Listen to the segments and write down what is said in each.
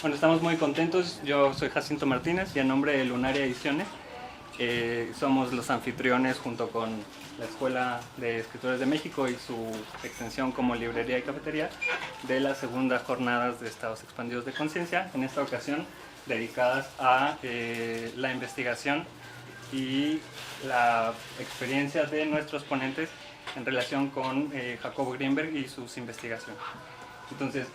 Bueno, estamos muy contentos. Yo soy Jacinto Martínez y en nombre de Lunaria Ediciones somos los anfitriones junto con la Escuela de Escritores de México y su extensión como librería y cafetería de las segundas jornadas de Estados Expandidos de Conciencia, en esta ocasión dedicadas a la investigación y la experiencia de nuestros ponentes en relación con Jacobo Grinberg y sus investigaciones. Entonces,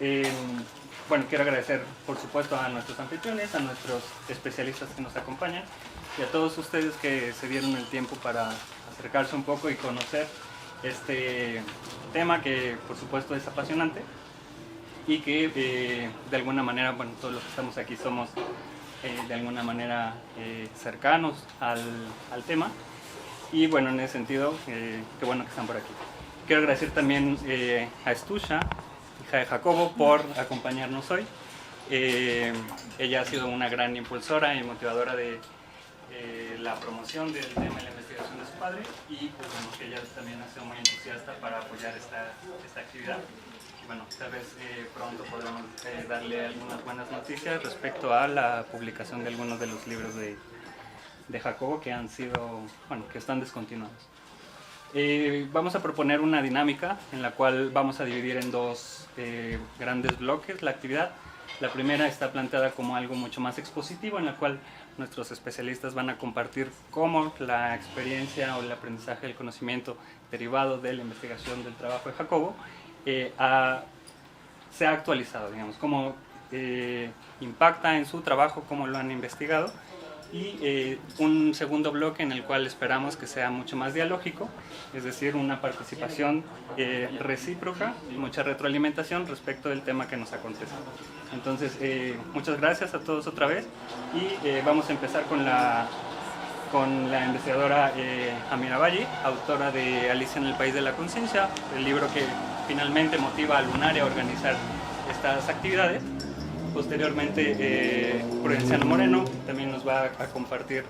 bueno, quiero agradecer por supuesto a nuestros anfitriones, a nuestros especialistas que nos acompañan y a todos ustedes que se dieron el tiempo para acercarse un poco y conocer este tema que por supuesto es apasionante y que de alguna manera, bueno, todos los que estamos aquí somos de alguna manera cercanos al tema y bueno, en ese sentido, qué bueno que están por aquí. Quiero agradecer también a Estusha, hija de Jacobo, por acompañarnos hoy. Ella ha sido una gran impulsora y motivadora de la promoción del tema de la investigación de su padre y pues bueno, que ella también ha sido muy entusiasta para apoyar esta actividad. Y bueno, tal vez pronto podremos darle algunas buenas noticias respecto a la publicación de algunos de los libros de Jacobo que han sido, bueno, que están descontinuados. Vamos a proponer una dinámica en la cual vamos a dividir en dos grandes bloques la actividad. La primera está planteada como algo mucho más expositivo, en la cual nuestros especialistas van a compartir cómo la experiencia o el aprendizaje del conocimiento derivado de la investigación del trabajo de Jacobo se ha actualizado, digamos, cómo impacta en su trabajo, cómo lo han investigado. Y un segundo bloque en el cual esperamos que sea mucho más dialógico, es decir, una participación recíproca y mucha retroalimentación respecto del tema que nos acontece. Entonces, muchas gracias a todos otra vez y vamos a empezar con la investigadora Amira Valli, autora de Alicia en el País de la Conciencia, el libro que finalmente motiva a Lunaria a organizar estas actividades. Posteriormente, Prudenciano Moreno también nos va a compartir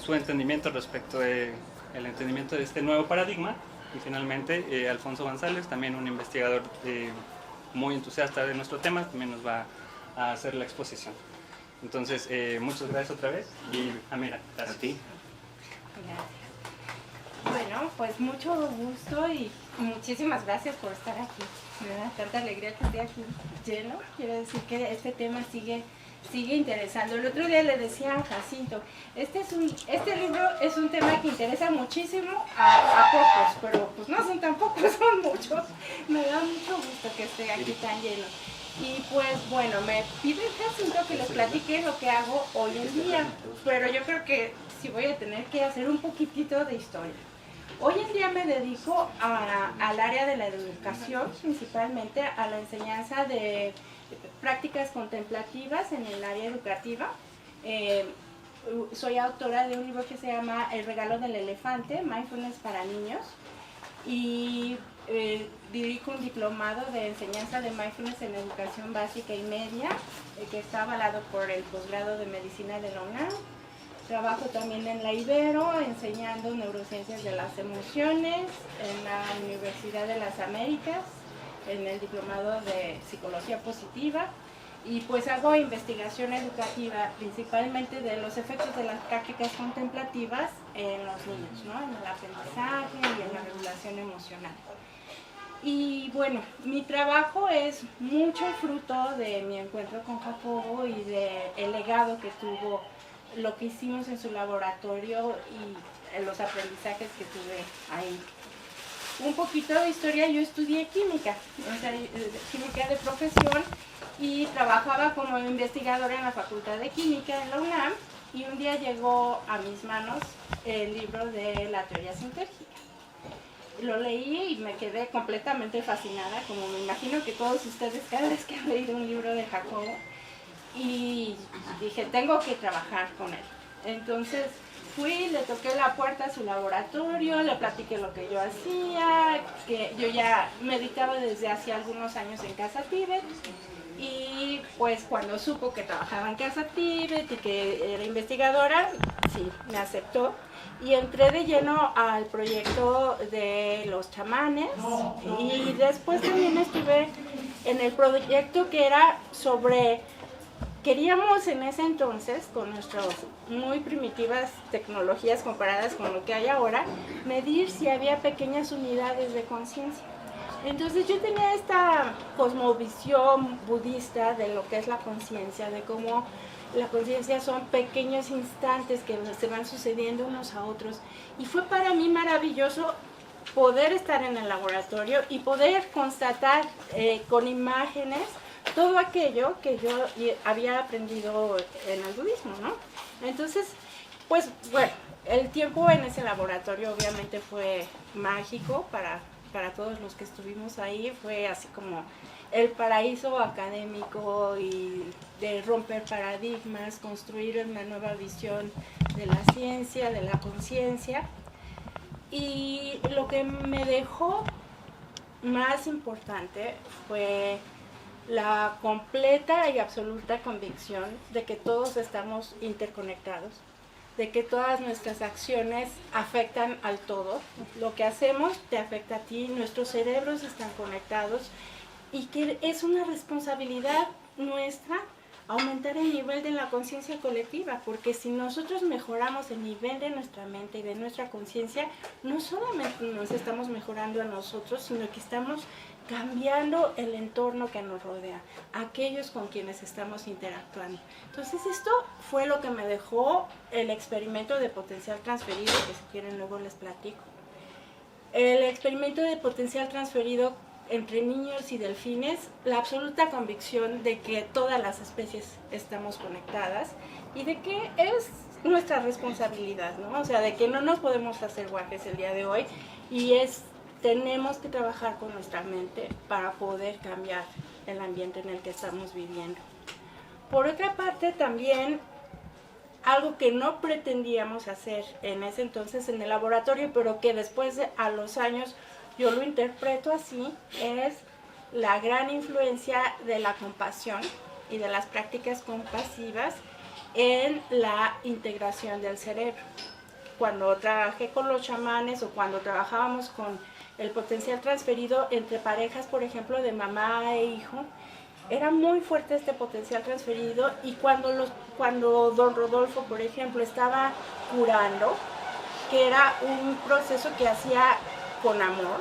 su entendimiento respecto del entendimiento de este nuevo paradigma. Y finalmente, Alfonso González, también un investigador muy entusiasta de nuestro tema, también nos va a hacer la exposición. Entonces, muchas gracias otra vez y Amira, gracias. A ti. Gracias. Bueno, pues mucho gusto y muchísimas gracias por estar aquí. Me da tanta alegría que esté aquí lleno. Quiero decir que este tema sigue interesando. El otro día le decía a Jacinto, este libro es un tema que interesa muchísimo a pocos, pero pues no son tan pocos, son muchos. Me da mucho gusto que esté aquí tan lleno. Y pues bueno, me pide Jacinto que les platique lo que hago hoy en día, pero yo creo que sí voy a tener que hacer un poquitito de historia. Hoy en día me dedico al área de la educación, principalmente a la enseñanza de prácticas contemplativas en el área educativa. Soy autora de un libro que se llama El regalo del elefante, Mindfulness para niños, y dirijo un diplomado de enseñanza de Mindfulness en educación básica y media, que está avalado por el posgrado de medicina de la UNAM. Trabajo también en la Ibero, enseñando neurociencias de las emociones, en la Universidad de las Américas, en el diplomado de psicología positiva, y pues hago investigación educativa principalmente de los efectos de las prácticas contemplativas en los niños, ¿no? En el aprendizaje y en la regulación emocional. Y bueno, mi trabajo es mucho fruto de mi encuentro con Jacobo y del legado que tuvo, lo que hicimos en su laboratorio y los aprendizajes que tuve ahí. Un poquito de historia: yo estudié química, química de profesión, y trabajaba como investigadora en la Facultad de Química en la UNAM, y un día llegó a mis manos el libro de la teoría sintérgica. Lo leí y me quedé completamente fascinada, como me imagino que todos ustedes cada vez que han leído un libro de Jacobo, y dije, tengo que trabajar con él. Entonces fui, le toqué la puerta a su laboratorio, le platiqué lo que yo hacía, que yo ya meditaba desde hace algunos años en Casa Tíbet, y pues cuando supo que trabajaba en Casa Tíbet y que era investigadora, sí, me aceptó. Y entré de lleno al proyecto de los chamanes, y después también estuve en el proyecto que era sobre queríamos en ese entonces, con nuestras muy primitivas tecnologías comparadas con lo que hay ahora, medir si había pequeñas unidades de conciencia. Entonces yo tenía esta cosmovisión budista de lo que es la conciencia, de cómo la conciencia son pequeños instantes que se van sucediendo unos a otros. Y fue para mí maravilloso poder estar en el laboratorio y poder constatar con imágenes todo aquello que yo había aprendido en el budismo, ¿no? Entonces, pues bueno, el tiempo en ese laboratorio obviamente fue mágico para todos los que estuvimos ahí, fue así como el paraíso académico y de romper paradigmas, construir una nueva visión de la ciencia, de la conciencia. Y lo que me dejó más importante fue la completa y absoluta convicción de que todos estamos interconectados, de que todas nuestras acciones afectan al todo. Lo que hacemos te afecta a ti, nuestros cerebros están conectados y que es una responsabilidad nuestra aumentar el nivel de la conciencia colectiva, porque si nosotros mejoramos el nivel de nuestra mente y de nuestra conciencia, no solamente nos estamos mejorando a nosotros, sino que estamos cambiando el entorno que nos rodea, aquellos con quienes estamos interactuando. Entonces esto fue lo que me dejó el experimento de potencial transferido, que si quieren luego les platico. El experimento de potencial transferido entre niños y delfines, la absoluta convicción de que todas las especies estamos conectadas y de que es nuestra responsabilidad, ¿no? O sea, de que no nos podemos hacer guajes el día de hoy y tenemos que trabajar con nuestra mente para poder cambiar el ambiente en el que estamos viviendo. Por otra parte, también algo que no pretendíamos hacer en ese entonces en el laboratorio, pero que después a los años yo lo interpreto así, es la gran influencia de la compasión y de las prácticas compasivas en la integración del cerebro. Cuando trabajé con los chamanes o cuando trabajábamos con el potencial transferido entre parejas, por ejemplo, de mamá e hijo, era muy fuerte este potencial transferido y cuando don Rodolfo, por ejemplo, estaba curando, que era un proceso que hacía con amor,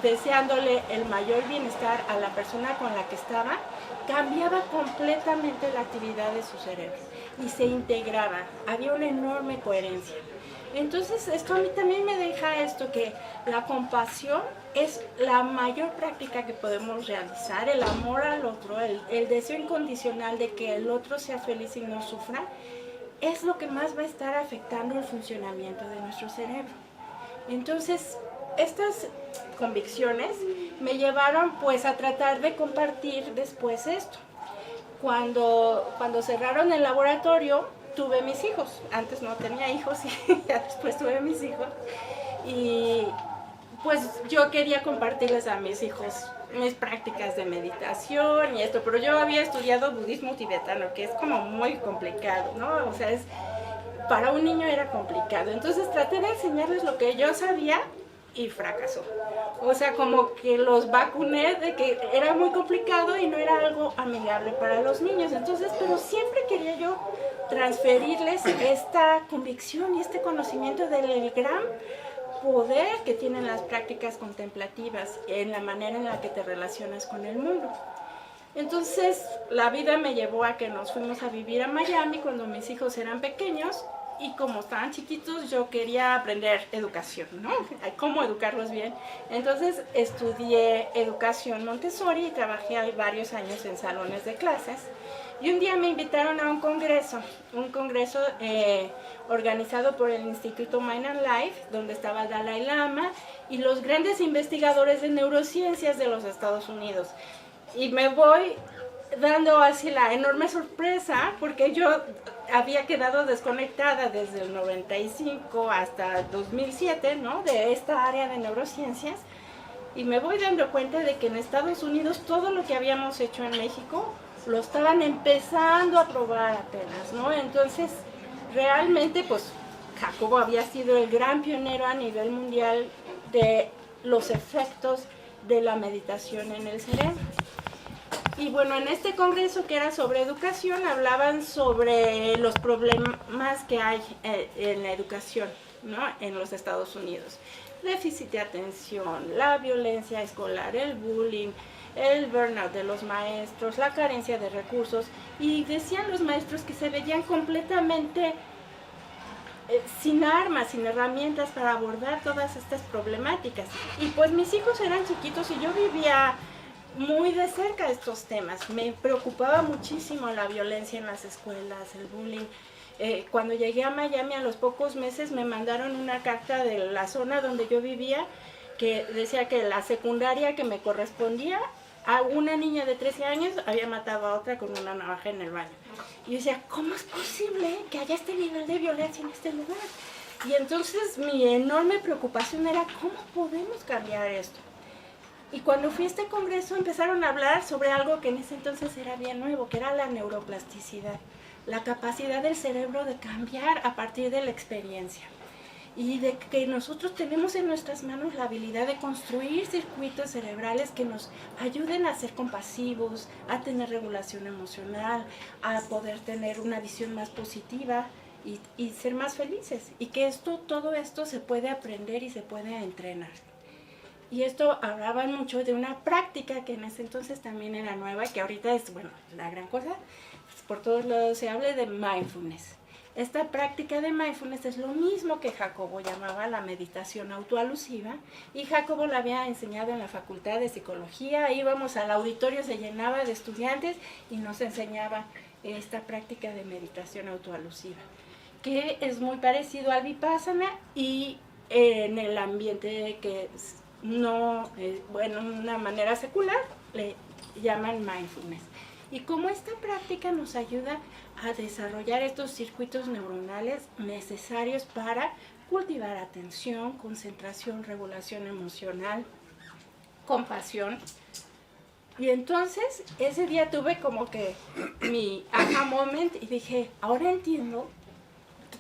deseándole el mayor bienestar a la persona con la que estaba, cambiaba completamente la actividad de su cerebro y se integraba, había una enorme coherencia. Entonces esto a mí también me deja esto, que la compasión es la mayor práctica que podemos realizar, el amor al otro, el deseo incondicional de que el otro sea feliz y no sufra, es lo que más va a estar afectando el funcionamiento de nuestro cerebro. Entonces, estas convicciones me llevaron pues a tratar de compartir después esto. Cuando cerraron el laboratorio, tuve mis hijos. Antes no tenía hijos y después tuve mis hijos. Y pues yo quería compartirles a mis hijos mis prácticas de meditación y esto, pero yo había estudiado budismo tibetano, que es como muy complicado, ¿no? O sea, para un niño era complicado. Entonces traté de enseñarles lo que yo sabía y fracasó. O sea, como que los vacuné de que era muy complicado y no era algo amigable para los niños. Entonces, pero siempre quería yo transferirles esta convicción y este conocimiento del gran poder que tienen las prácticas contemplativas en la manera en la que te relacionas con el mundo. Entonces, la vida me llevó a que nos fuimos a vivir a Miami cuando mis hijos eran pequeños. Y como estaban chiquitos, yo quería aprender educación, ¿no? Cómo educarlos bien. Entonces estudié educación Montessori y trabajé varios años en salones de clases. Y un día me invitaron a un congreso organizado por el Instituto Mind and Life, donde estaba Dalai Lama y los grandes investigadores de neurociencias de los Estados Unidos. Y me voy dando así la enorme sorpresa, porque yo había quedado desconectada desde el 95 hasta 2007, ¿no? De esta área de neurociencias, y me voy dando cuenta de que en Estados Unidos todo lo que habíamos hecho en México lo estaban empezando a probar apenas, ¿no? Entonces, realmente, pues, Jacobo había sido el gran pionero a nivel mundial de los efectos de la meditación en el cerebro. Y bueno, en este congreso que era sobre educación, hablaban sobre los problemas que hay en la educación, ¿no? En los Estados Unidos. Déficit de atención, la violencia escolar, el bullying, el burnout de los maestros, la carencia de recursos. Y decían los maestros que se veían completamente sin armas, sin herramientas para abordar todas estas problemáticas. Y pues mis hijos eran chiquitos y yo vivía muy de cerca estos temas. Me preocupaba muchísimo la violencia en las escuelas, el bullying. Cuando llegué a Miami, a los pocos meses me mandaron una carta de la zona donde yo vivía que decía que la secundaria que me correspondía a una niña de 13 años había matado a otra con una navaja en el baño. Y yo decía, ¿cómo es posible que haya este nivel de violencia en este lugar? Y entonces mi enorme preocupación era, ¿cómo podemos cambiar esto? Y cuando fui a este congreso empezaron a hablar sobre algo que en ese entonces era bien nuevo, que era la neuroplasticidad, la capacidad del cerebro de cambiar a partir de la experiencia. Y de que nosotros tenemos en nuestras manos la habilidad de construir circuitos cerebrales que nos ayuden a ser compasivos, a tener regulación emocional, a poder tener una visión más positiva y ser más felices. Y que todo esto se puede aprender y se puede entrenar. Y esto hablaban mucho de una práctica que en ese entonces también era nueva, que ahorita es, bueno, la gran cosa, por todos lados se habla de mindfulness. Esta práctica de mindfulness es lo mismo que Jacobo llamaba la meditación autoalusiva, y Jacobo la había enseñado en la Facultad de Psicología. Íbamos al auditorio, se llenaba de estudiantes y nos enseñaba esta práctica de meditación autoalusiva, que es muy parecido al Vipassana y en el ambiente que no, bueno, de una manera secular, le llaman mindfulness. Y cómo esta práctica nos ayuda a desarrollar estos circuitos neuronales necesarios para cultivar atención, concentración, regulación emocional, compasión. Y entonces ese día tuve como que mi aha moment y dije, ahora entiendo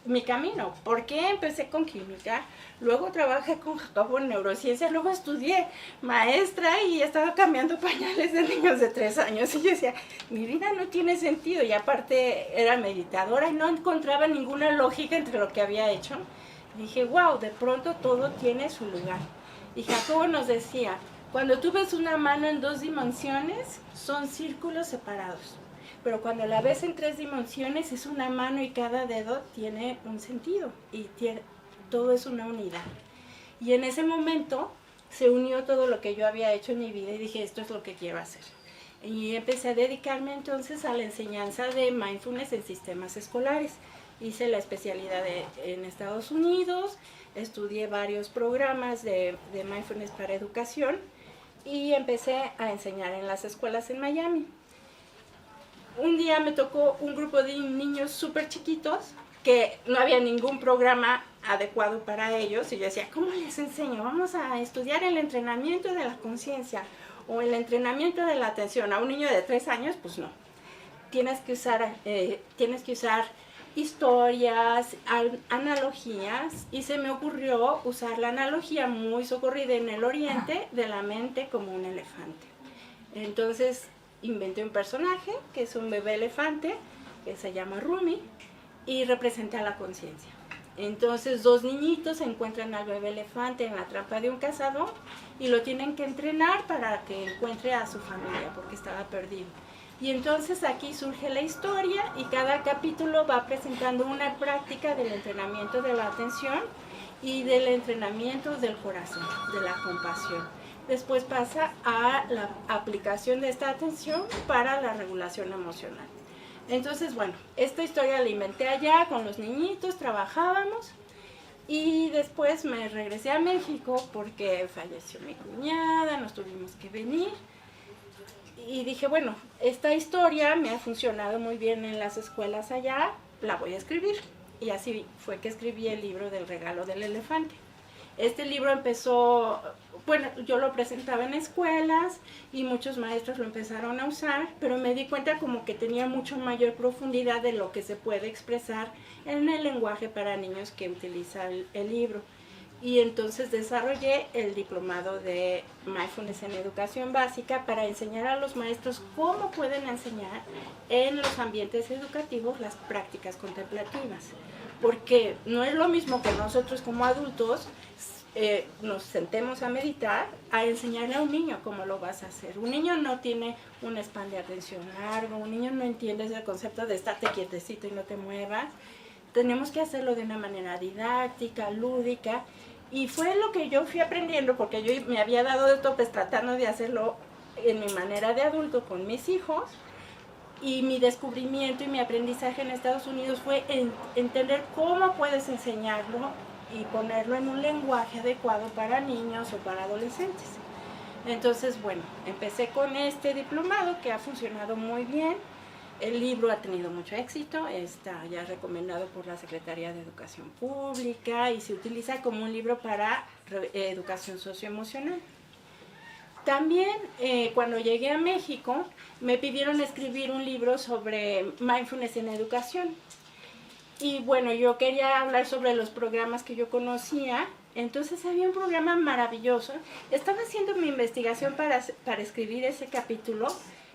mi camino. ¿Por qué empecé con química? Luego trabajé con Jacobo en neurociencias, luego estudié maestra y estaba cambiando pañales de niños de 3 años. Y yo decía, mi vida no tiene sentido. Y aparte era meditadora y no encontraba ninguna lógica entre lo que había hecho. Y dije, wow, de pronto todo tiene su lugar. Y Jacobo nos decía, cuando tú ves una mano en 2 dimensiones, son círculos separados. Pero cuando la ves en 3 dimensiones, es una mano y cada dedo tiene un sentido y todo es una unidad. Y en ese momento se unió todo lo que yo había hecho en mi vida y dije, esto es lo que quiero hacer. Y empecé a dedicarme entonces a la enseñanza de mindfulness en sistemas escolares. Hice la especialidad en Estados Unidos, estudié varios programas de mindfulness para educación y empecé a enseñar en las escuelas en Miami. Un día me tocó un grupo de niños súper chiquitos que no había ningún programa adecuado para ellos y yo decía, ¿cómo les enseño? Vamos a estudiar el entrenamiento de la conciencia o el entrenamiento de la atención. A un niño de 3 años, pues no. Tienes que usar historias, analogías, y se me ocurrió usar la analogía muy socorrida en el oriente de la mente como un elefante. Entonces inventé un personaje que es un bebé elefante que se llama Rumi y representa la conciencia. Entonces 2 niñitos encuentran al bebé elefante en la trampa de un cazador y lo tienen que entrenar para que encuentre a su familia porque estaba perdido. Y entonces aquí surge la historia y cada capítulo va presentando una práctica del entrenamiento de la atención y del entrenamiento del corazón, de la compasión. Después pasa a la aplicación de esta atención para la regulación emocional. Entonces, bueno, esta historia la inventé allá con los niñitos, trabajábamos y después me regresé a México porque falleció mi cuñada, nos tuvimos que venir. Y dije, bueno, esta historia me ha funcionado muy bien en las escuelas allá, la voy a escribir. Y así fue que escribí el libro del regalo del elefante. Este libro empezó, bueno, yo lo presentaba en escuelas y muchos maestros lo empezaron a usar, pero me di cuenta como que tenía mucho mayor profundidad de lo que se puede expresar en el lenguaje para niños que utiliza el libro. y entonces desarrollé el diplomado de Mindfulness en Educación Básica para enseñar a los maestros cómo pueden enseñar en los ambientes educativos las prácticas contemplativas. Porque no es lo mismo que nosotros como adultos nos sentemos a meditar, a enseñarle a un niño cómo lo vas a hacer. Un niño no tiene un span de atención largo, un niño no entiende ese concepto de estarte quietecito y no te muevas. Tenemos que hacerlo de una manera didáctica, lúdica, y fue lo que yo fui aprendiendo, porque yo me había dado de topes tratando de hacerlo en mi manera de adulto con mis hijos, y mi descubrimiento y mi aprendizaje en Estados Unidos fue entender cómo puedes enseñarlo y ponerlo en un lenguaje adecuado para niños o para adolescentes. Entonces, bueno, empecé con este diplomado que ha funcionado muy bien. El libro ha tenido mucho éxito, está ya recomendado por la Secretaría de Educación Pública y se utiliza como un libro para educación socioemocional. También cuando llegué a México me pidieron escribir un libro sobre mindfulness en educación. Y bueno, yo quería hablar sobre los programas que yo conocía, entonces había un programa maravilloso. Estaba haciendo mi investigación para escribir ese capítulo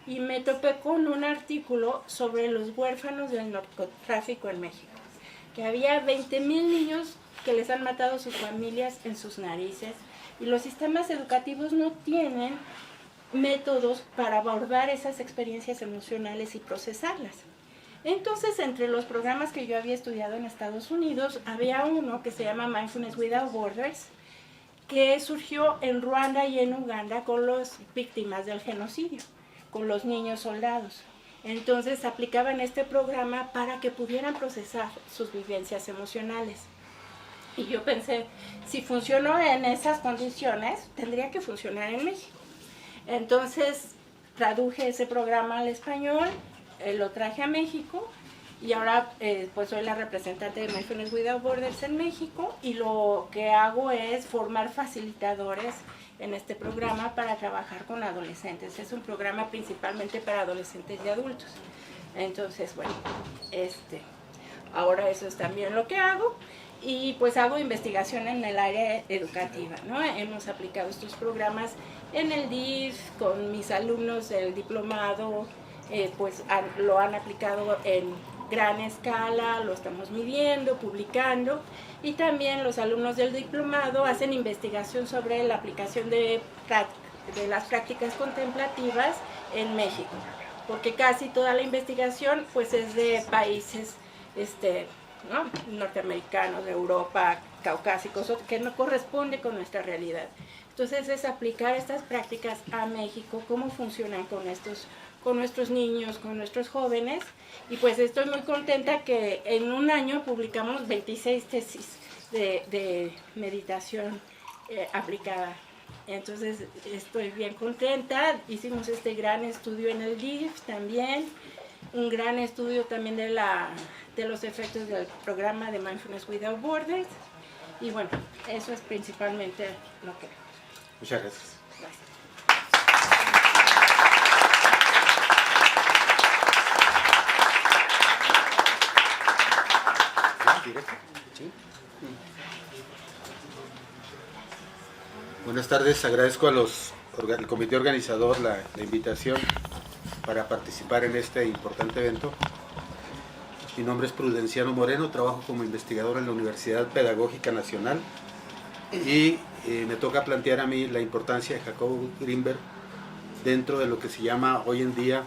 y me topé con un artículo sobre los huérfanos del narcotráfico en México, que había 20,000 niños que les han matado a sus familias en sus narices y los sistemas educativos no tienen métodos para abordar esas experiencias emocionales y procesarlas. Entonces, entre los programas que yo había estudiado en Estados Unidos, había uno que se llama Mindfulness Without Borders, que surgió en Ruanda y en Uganda con las víctimas del genocidio, con los niños soldados. Entonces, aplicaban este programa para que pudieran procesar sus vivencias emocionales. Y yo pensé, si funcionó en esas condiciones, tendría que funcionar en México. Entonces, traduje ese programa al español, lo traje a México y ahora pues soy la representante de Mindfulness Without Borders en México y lo que hago es formar facilitadores en este programa para trabajar con adolescentes. Es un programa principalmente para adolescentes y adultos. Entonces, bueno, ahora eso es también lo que hago y pues hago investigación en el área educativa, ¿no? Hemos aplicado estos programas en el DIF con mis alumnos del diplomado. Pues lo han aplicado en gran escala, lo estamos midiendo, publicando, y también los alumnos del diplomado hacen investigación sobre la aplicación de las prácticas contemplativas en México, porque casi toda la investigación pues es de países ¿no? norteamericanos, de Europa, caucásicos, que no corresponde con nuestra realidad. Entonces es aplicar estas prácticas a México, cómo funcionan con nuestros niños, con nuestros jóvenes, y pues estoy muy contenta que en un año publicamos 26 tesis de meditación aplicada. Entonces estoy bien contenta. Hicimos este gran estudio en el DIF también, un gran estudio también de los efectos del programa de Mindfulness Without Borders, y bueno, eso es principalmente lo que... Muchas gracias. Gracias. Buenas tardes, agradezco al comité organizador la invitación para participar en este importante evento. Mi nombre es Prudenciano Moreno, trabajo como investigador en la Universidad Pedagógica Nacional y me toca plantear a mí la importancia de Jacobo Grinberg dentro de lo que se llama hoy en día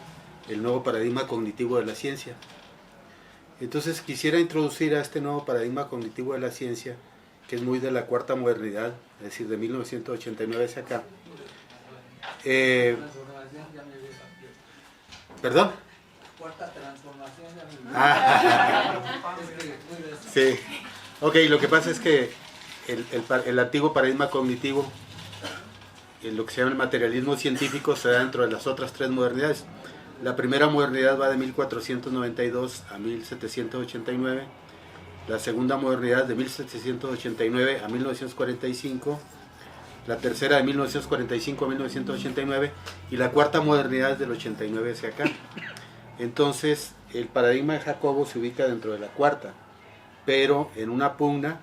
el nuevo paradigma cognitivo de la ciencia. Entonces quisiera introducir a este nuevo paradigma cognitivo de la ciencia, que es muy de la cuarta modernidad, es decir, de 1989 hacia acá. ¿Perdón? Cuarta transformación. Sí. Ok, lo que pasa es que el antiguo paradigma cognitivo, lo que se llama el materialismo científico, se da dentro de las otras tres modernidades. La primera modernidad va de 1492 a 1789, la segunda modernidad de 1789 a 1945, la tercera de 1945 a 1989 y la cuarta modernidad del 89 hacia acá. Entonces, el paradigma de Jacobo se ubica dentro de la cuarta, pero en una pugna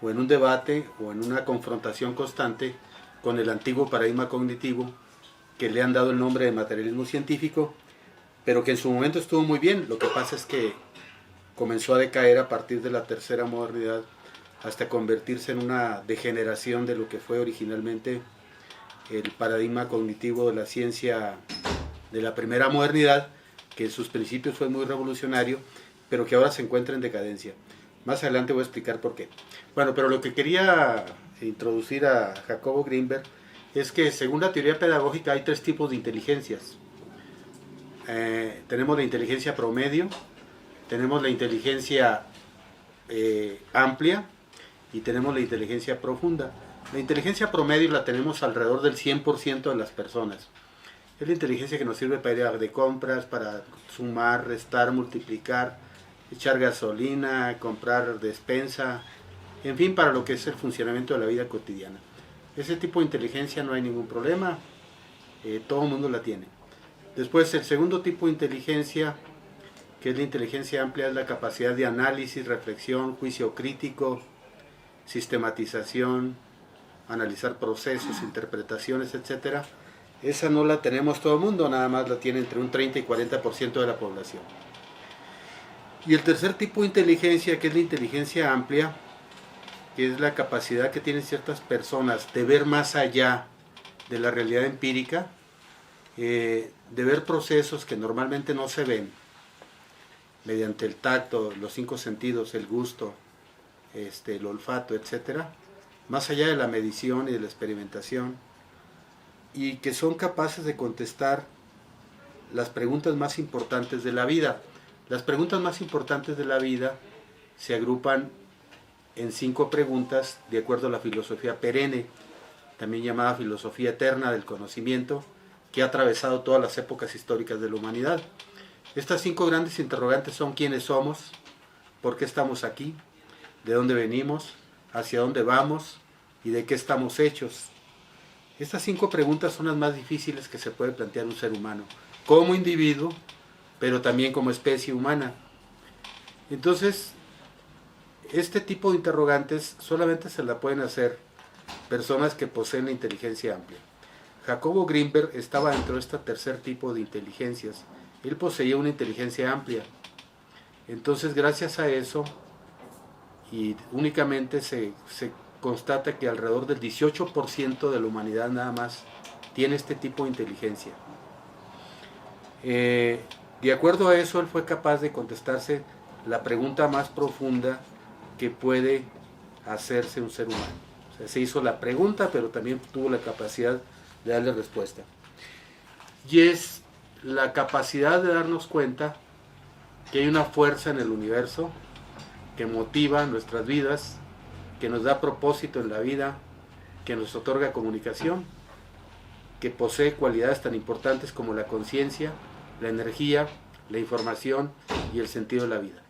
o en un debate o en una confrontación constante con el antiguo paradigma cognitivo que le han dado el nombre de materialismo científico, pero que en su momento estuvo muy bien. Lo que pasa es que comenzó a decaer a partir de la tercera modernidad hasta convertirse en una degeneración de lo que fue originalmente el paradigma cognitivo de la ciencia de la primera modernidad, que en sus principios fue muy revolucionario, pero que ahora se encuentra en decadencia. Más adelante voy a explicar por qué. Bueno, pero lo que quería introducir a Jacobo Grinberg es que según la teoría pedagógica hay tres tipos de inteligencias. Tenemos la inteligencia promedio, tenemos la inteligencia amplia y tenemos la inteligencia profunda. La inteligencia promedio la tenemos alrededor del 100% de las personas. Es la inteligencia que nos sirve para ir de compras, para sumar, restar, multiplicar, echar gasolina, comprar despensa, en fin, para lo que es el funcionamiento de la vida cotidiana. Ese tipo de inteligencia no hay ningún problema, todo el mundo la tiene. Después, el segundo tipo de inteligencia, que es la inteligencia amplia, es la capacidad de análisis, reflexión, juicio crítico, sistematización, analizar procesos, interpretaciones, etc. Esa no la tenemos todo el mundo, nada más la tiene entre un 30 y 40% de la población. Y el tercer tipo de inteligencia, que es la inteligencia amplia, que es la capacidad que tienen ciertas personas de ver más allá de la realidad empírica, de ver procesos que normalmente no se ven, mediante el tacto, los 5 sentidos, el gusto, el olfato, etc., más allá de la medición y de la experimentación, y que son capaces de contestar las preguntas más importantes de la vida. Las preguntas más importantes de la vida se agrupan en 5 preguntas de acuerdo a la filosofía perenne, también llamada filosofía eterna del conocimiento, que ha atravesado todas las épocas históricas de la humanidad. Estas 5 grandes interrogantes son: ¿quiénes somos? ¿Por qué estamos aquí? ¿De dónde venimos? ¿Hacia dónde vamos? ¿Y de qué estamos hechos? Estas 5 preguntas son las más difíciles que se puede plantear un ser humano, como individuo, pero también como especie humana. Entonces, este tipo de interrogantes solamente se la pueden hacer personas que poseen la inteligencia amplia. Jacobo Grinberg estaba dentro de este tercer tipo de inteligencias. Él poseía una inteligencia amplia. Entonces, gracias a eso, y únicamente se constata que alrededor del 18% de la humanidad nada más tiene este tipo de inteligencia. De acuerdo a eso, él fue capaz de contestarse la pregunta más profunda que puede hacerse un ser humano. O sea, se hizo la pregunta, pero también tuvo la capacidad de darle respuesta. Y es la capacidad de darnos cuenta que hay una fuerza en el universo que motiva nuestras vidas, que nos da propósito en la vida, que nos otorga comunicación, que posee cualidades tan importantes como la conciencia, la energía, la información y el sentido de la vida.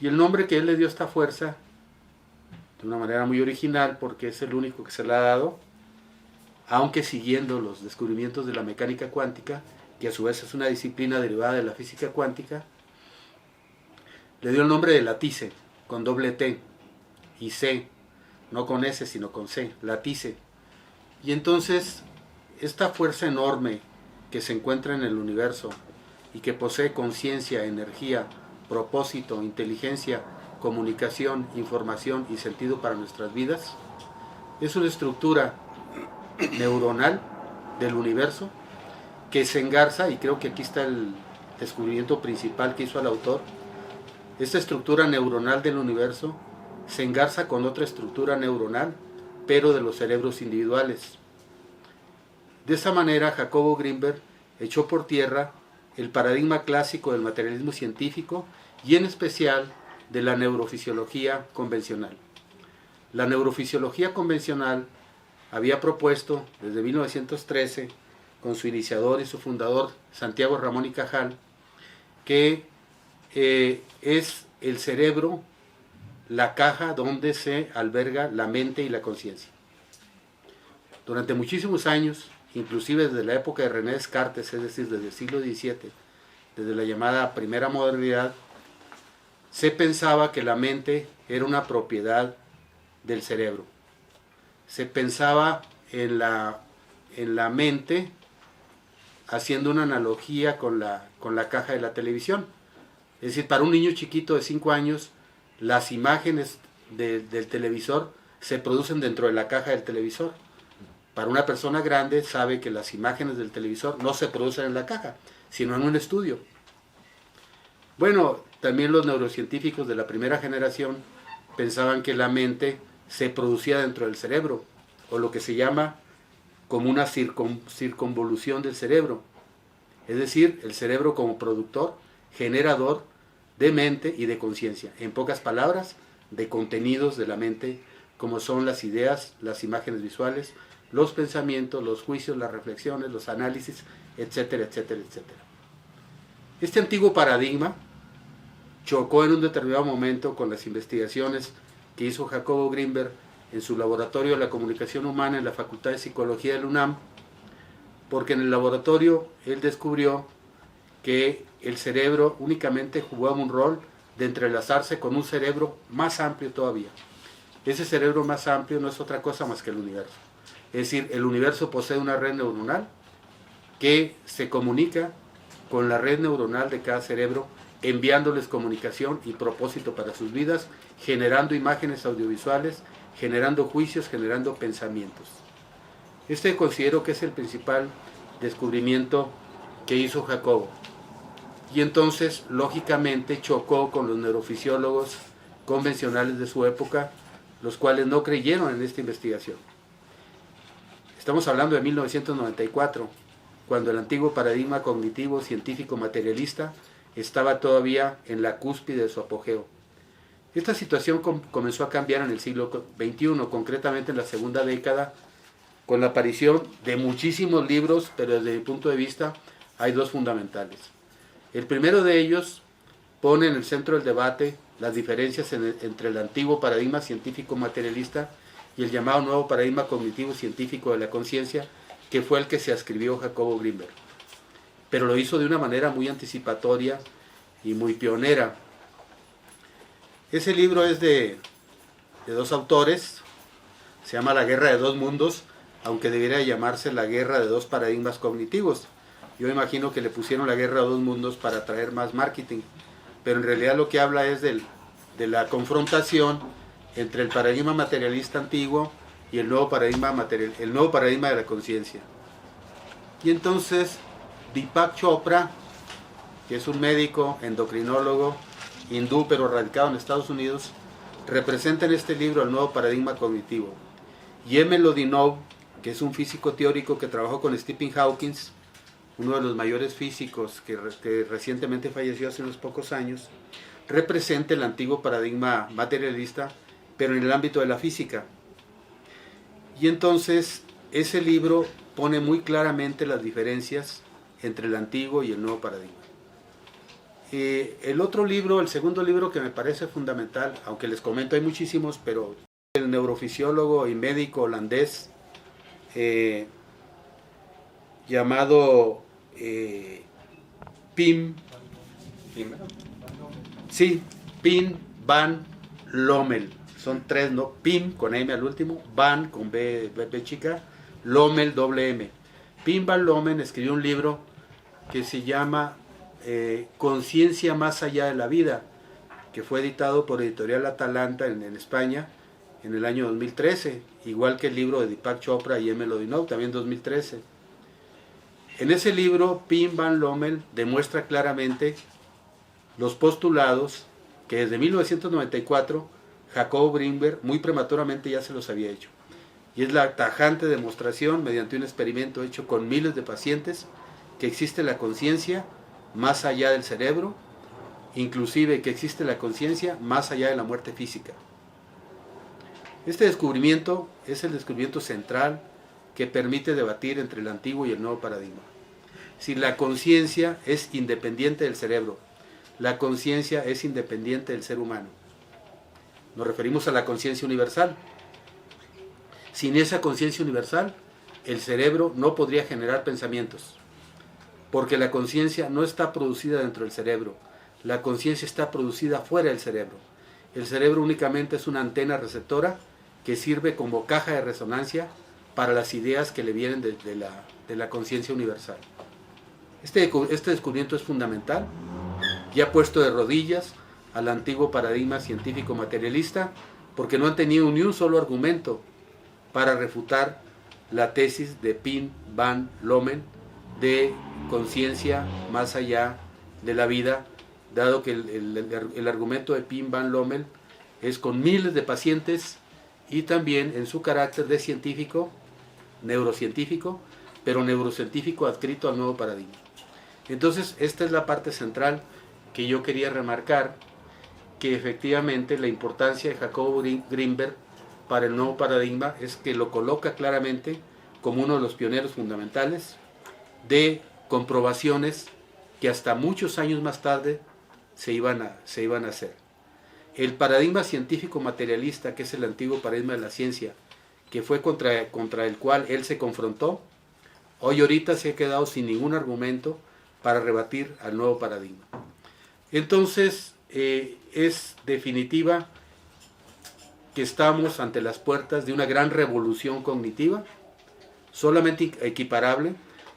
Y el nombre que él le dio a esta fuerza, de una manera muy original, porque es el único que se le ha dado, aunque siguiendo los descubrimientos de la mecánica cuántica, que a su vez es una disciplina derivada de la física cuántica, le dio el nombre de latice, con doble T y C, no con S sino con C, latice. Y entonces, esta fuerza enorme que se encuentra en el universo y que posee conciencia, energía, propósito, inteligencia, comunicación, información y sentido para nuestras vidas, es una estructura neuronal del universo que se engarza, y creo que aquí está el descubrimiento principal que hizo el autor. Esta estructura neuronal del universo se engarza con otra estructura neuronal, pero de los cerebros individuales. De esa manera, Jacobo Grinberg echó por tierra el paradigma clásico del materialismo científico y en especial de la neurofisiología convencional. La neurofisiología convencional había propuesto desde 1913, con su iniciador y su fundador, Santiago Ramón y Cajal, que es el cerebro la caja donde se alberga la mente y la conciencia. Durante muchísimos años, inclusive desde la época de René Descartes, es decir, desde el siglo XVII, desde la llamada primera modernidad, se pensaba que la mente era una propiedad del cerebro. Se pensaba en la mente haciendo una analogía con la caja de la televisión. Es decir, para un niño chiquito de 5 años, las imágenes del televisor se producen dentro de la caja del televisor. Para una persona grande sabe que las imágenes del televisor no se producen en la caja, sino en un estudio. Bueno, también los neurocientíficos de la primera generación pensaban que la mente se producía dentro del cerebro, o lo que se llama como una circunvolución del cerebro. Es decir, el cerebro como productor, generador de mente y de conciencia. En pocas palabras, de contenidos de la mente, como son las ideas, las imágenes visuales, los pensamientos, los juicios, las reflexiones, los análisis, etcétera, etcétera, etcétera. Este antiguo paradigma chocó en un determinado momento con las investigaciones que hizo Jacobo Grinberg en su laboratorio de la comunicación humana en la Facultad de Psicología de la UNAM, porque en el laboratorio él descubrió que el cerebro únicamente jugaba un rol de entrelazarse con un cerebro más amplio todavía. Ese cerebro más amplio no es otra cosa más que el universo. Es decir, el universo posee una red neuronal que se comunica con la red neuronal de cada cerebro, enviándoles comunicación y propósito para sus vidas, generando imágenes audiovisuales, generando juicios, generando pensamientos. Este considero que es el principal descubrimiento que hizo Jacobo. Y entonces, lógicamente, chocó con los neurofisiólogos convencionales de su época, los cuales no creyeron en esta investigación. Estamos hablando de 1994, cuando el antiguo paradigma cognitivo científico materialista estaba todavía en la cúspide de su apogeo. Esta situación comenzó a cambiar en el siglo XXI, concretamente en la segunda década, con la aparición de muchísimos libros, pero desde mi punto de vista hay dos fundamentales. El primero de ellos pone en el centro del debate las diferencias entre el antiguo paradigma científico materialista y el llamado nuevo paradigma cognitivo científico de la conciencia, que fue el que se adscribió Jacobo Grinberg. Pero lo hizo de una manera muy anticipatoria y muy pionera. Ese libro es de dos autores, se llama La Guerra de Dos Mundos, aunque debería llamarse La Guerra de Dos Paradigmas Cognitivos. Yo imagino que le pusieron La Guerra de Dos Mundos para atraer más marketing, pero en realidad lo que habla es de la confrontación entre el paradigma materialista antiguo y el nuevo paradigma de la conciencia. Y entonces Deepak Chopra, que es un médico endocrinólogo hindú pero radicado en Estados Unidos, representa en este libro el nuevo paradigma cognitivo. Y Emil Lodinov, que es un físico teórico que trabajó con Stephen Hawking, uno de los mayores físicos que recientemente falleció hace unos pocos años, representa el antiguo paradigma materialista, pero en el ámbito de la física. Y entonces ese libro pone muy claramente las diferencias entre el antiguo y el nuevo paradigma. El otro libro, el segundo libro que me parece fundamental, aunque les comento hay muchísimos, pero el neurofisiólogo y médico holandés llamado Pim van Lommel. Son tres, ¿no? Pim con M al último, Van con B chica, Lommel doble M. Pim van Lommel escribió un libro que se llama Conciencia más allá de la vida, que fue editado por Editorial Atalanta en España en el año 2013, igual que el libro de Deepak Chopra y Emil Lodinov, también 2013. En ese libro, Pim van Lommel demuestra claramente los postulados que desde 1994 Jacobo Grinberg muy prematuramente ya se los había hecho. Y es la tajante demostración, mediante un experimento hecho con miles de pacientes, que existe la conciencia más allá del cerebro, inclusive que existe la conciencia más allá de la muerte física. Este descubrimiento es el descubrimiento central que permite debatir entre el antiguo y el nuevo paradigma. Si la conciencia es independiente del cerebro, la conciencia es independiente del ser humano. Nos referimos a la conciencia universal. Sin esa conciencia universal, el cerebro no podría generar pensamientos, porque la conciencia no está producida dentro del cerebro, la conciencia está producida fuera del cerebro. El cerebro únicamente es una antena receptora que sirve como caja de resonancia para las ideas que le vienen de la conciencia universal. Este descubrimiento es fundamental y ha puesto de rodillas al antiguo paradigma científico materialista, porque no han tenido ni un solo argumento para refutar la tesis de Pim Van Lommel de conciencia más allá de la vida, dado que el argumento de Pim Van Lommel es con miles de pacientes y también en su carácter de científico, neurocientífico, pero neurocientífico adscrito al nuevo paradigma. Entonces, esta es la parte central que yo quería remarcar, que efectivamente la importancia de Jacobo Grinberg para el nuevo paradigma es que lo coloca claramente como uno de los pioneros fundamentales de comprobaciones que hasta muchos años más tarde se iban a hacer. El paradigma científico materialista, que es el antiguo paradigma de la ciencia, que fue contra el cual él se confrontó, hoy ahorita se ha quedado sin ningún argumento para rebatir al nuevo paradigma. Entonces, es definitiva que estamos ante las puertas de una gran revolución cognitiva, solamente equiparable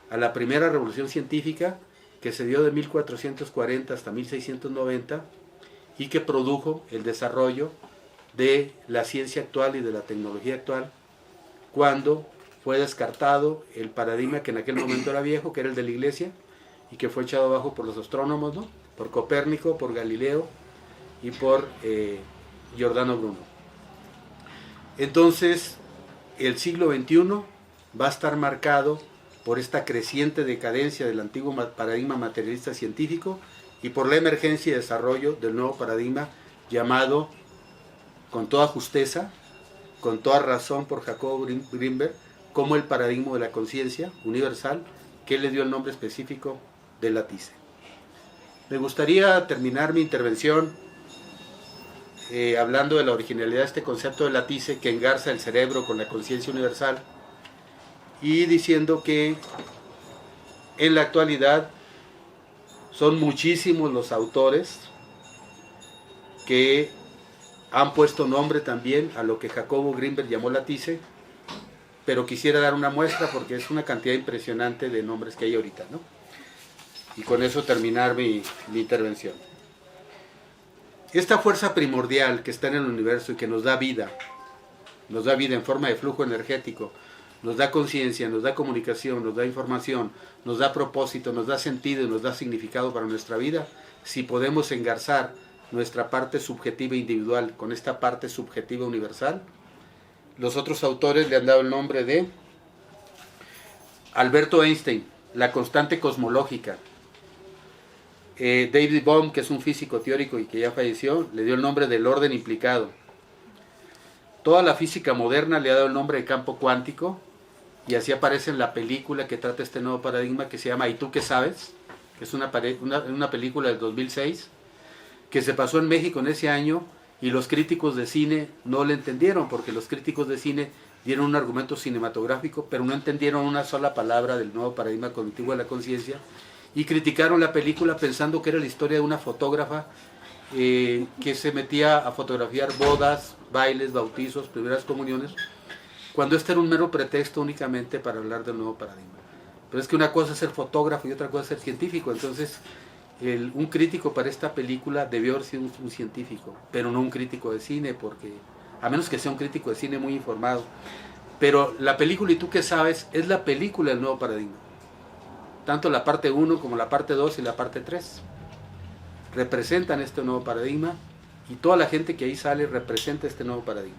a la primera revolución científica que se dio de 1440 hasta 1690 y que produjo el desarrollo de la ciencia actual y de la tecnología actual, cuando fue descartado el paradigma que en aquel momento era viejo, que era el de la Iglesia, y que fue echado abajo por los astrónomos, ¿no? Por Copérnico, por Galileo y por Giordano Bruno. Entonces, el siglo XXI va a estar marcado por esta creciente decadencia del antiguo paradigma materialista científico y por la emergencia y desarrollo del nuevo paradigma llamado, con toda justeza, con toda razón por Jacobo Grinberg, como el paradigma de la conciencia universal, que le dio el nombre específico de la TICE. Me gustaría terminar mi intervención hablando de la originalidad de este concepto de la TICE que engarza el cerebro con la conciencia universal y diciendo que en la actualidad son muchísimos los autores que han puesto nombre también a lo que Jacobo Grinberg llamó la TICE, pero quisiera dar una muestra porque es una cantidad impresionante de nombres que hay ahorita, ¿no? Y con eso terminar mi intervención. Esta fuerza primordial que está en el universo y que nos da vida en forma de flujo energético, nos da conciencia, nos da comunicación, nos da información, nos da propósito, nos da sentido y nos da significado para nuestra vida, si podemos engarzar nuestra parte subjetiva individual con esta parte subjetiva universal. Los otros autores le han dado el nombre de Alberto Einstein, la constante cosmológica. David Bohm, que es un físico teórico y que ya falleció, le dio el nombre del orden implicado. Toda la física moderna le ha dado el nombre de campo cuántico, y así aparece en la película que trata este nuevo paradigma, que se llama ¿Y tú qué sabes?, que es una película del 2006, que se pasó en México en ese año, y los críticos de cine no le entendieron, porque los críticos de cine dieron un argumento cinematográfico, pero no entendieron una sola palabra del nuevo paradigma cognitivo de la conciencia, y criticaron la película pensando que era la historia de una fotógrafa que se metía a fotografiar bodas, bailes, bautizos, primeras comuniones, cuando este era un mero pretexto únicamente para hablar del nuevo paradigma. Pero es que una cosa es ser fotógrafo y otra cosa es ser científico. Entonces, un crítico para esta película debió haber sido un científico, pero no un crítico de cine, porque a menos que sea un crítico de cine muy informado. Pero la película ¿Y tú qué sabes? Es la película del nuevo paradigma. Tanto la parte 1 como la parte 2 y la parte 3 representan este nuevo paradigma, y toda la gente que ahí sale representa este nuevo paradigma.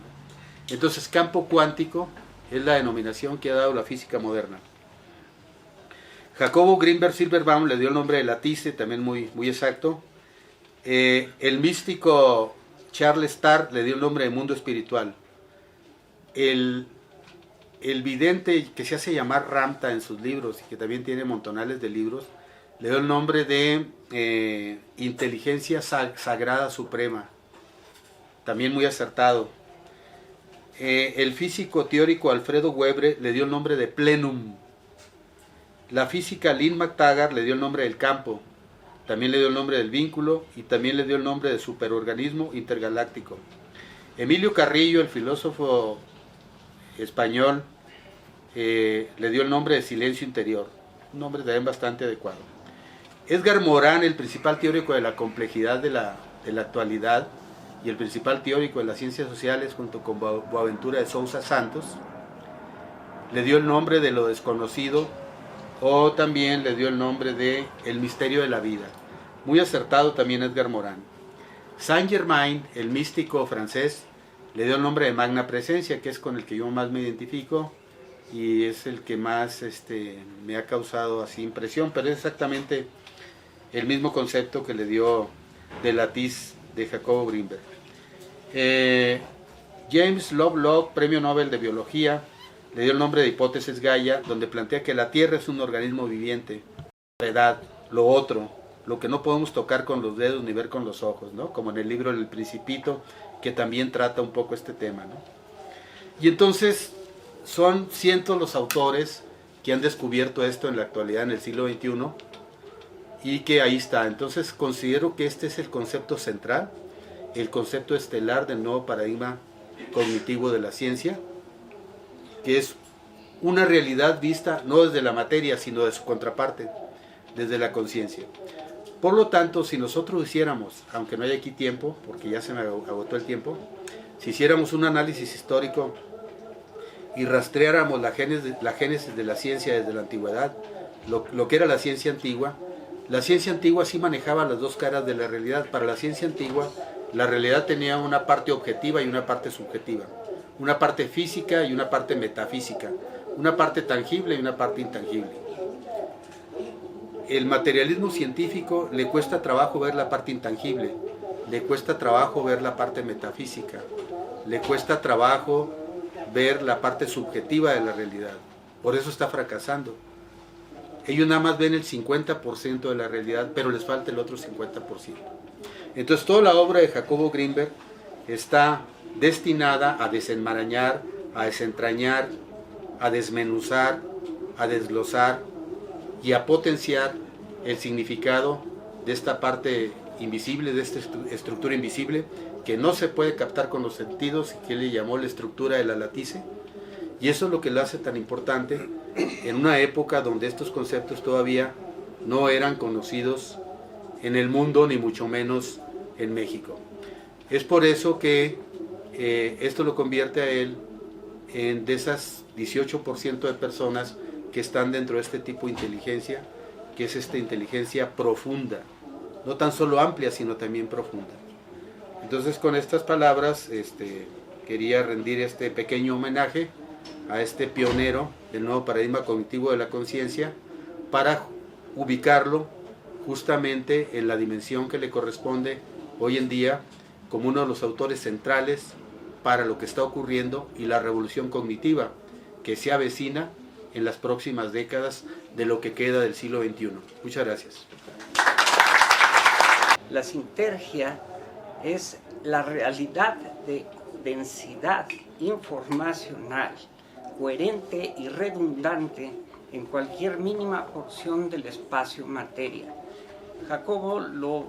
Entonces, campo cuántico es la denominación que ha dado la física moderna. Jacobo Grinberg Silverbaum le dio el nombre de la TICE, también muy exacto. El místico Charles Starr le dio el nombre de mundo espiritual. El vidente que se hace llamar Ramta en sus libros, y que también tiene montonales de libros, le dio el nombre de inteligencia sagrada suprema, también muy acertado. El físico teórico Alfredo Webre le dio el nombre de plenum. La física Lynn McTaggart le dio el nombre del campo, también le dio el nombre del vínculo, y también le dio el nombre de superorganismo intergaláctico. Emilio Carrillo, el filósofo español, le dio el nombre de silencio interior, un nombre también bastante adecuado. Edgar Morin, el principal teórico de la complejidad de la actualidad y el principal teórico de las ciencias sociales, junto con Boaventura de Sousa Santos, le dio el nombre de lo desconocido, o también le dio el nombre de el misterio de la vida. Muy acertado también Edgar Morin. Saint-Germain, el místico francés, le dio el nombre de magna presencia, que es con el que yo más me identifico y es el que más me ha causado así impresión, pero es exactamente el mismo concepto que le dio de Lattice de Jacobo Grinberg. James Lovelock, premio Nobel de Biología, le dio el nombre de hipótesis Gaia, donde plantea que la Tierra es un organismo viviente, la edad, lo otro, lo que no podemos tocar con los dedos ni ver con los ojos, ¿no? Como en el libro El Principito, que también trata un poco este tema, ¿no? Y entonces son cientos los autores que han descubierto esto en la actualidad, en el siglo XXI, y que ahí está. Entonces considero que este es el concepto central, el concepto estelar del nuevo paradigma cognitivo de la ciencia, que es una realidad vista no desde la materia, sino de su contraparte, desde la conciencia. Por lo tanto, si nosotros hiciéramos, aunque no hay aquí tiempo, porque ya se me agotó el tiempo, si hiciéramos un análisis histórico y rastreáramos la génesis de la ciencia desde la antigüedad, lo que era la ciencia antigua sí manejaba las dos caras de la realidad. Para la ciencia antigua, la realidad tenía una parte objetiva y una parte subjetiva, una parte física y una parte metafísica, una parte tangible y una parte intangible. El materialismo científico le cuesta trabajo ver la parte intangible, le cuesta trabajo ver la parte metafísica, le cuesta trabajo ver la parte subjetiva de la realidad. Por eso está fracasando. Ellos nada más ven el 50% de la realidad, pero les falta el otro 50%. Entonces toda la obra de Jacobo Grinberg está destinada a desenmarañar, a desentrañar, a desmenuzar, a desglosar y a potenciar el significado de esta parte invisible, de esta estructura invisible que no se puede captar con los sentidos y que él le llamó la estructura de la Lattice. Y eso es lo que lo hace tan importante en una época donde estos conceptos todavía no eran conocidos en el mundo, ni mucho menos en México. Es por eso que esto lo convierte a él en de esas 18% de personas que están dentro de este tipo de inteligencia, que es esta inteligencia profunda, no tan solo amplia, sino también profunda. Entonces, con estas palabras quería rendir este pequeño homenaje a este pionero del nuevo paradigma cognitivo de la conciencia, para ubicarlo justamente en la dimensión que le corresponde hoy en día como uno de los autores centrales para lo que está ocurriendo y la revolución cognitiva que se avecina en las próximas décadas de lo que queda del siglo XXI. Muchas gracias. La sintergia es la realidad de densidad informacional coherente y redundante en cualquier mínima porción del espacio-materia. Jacobo lo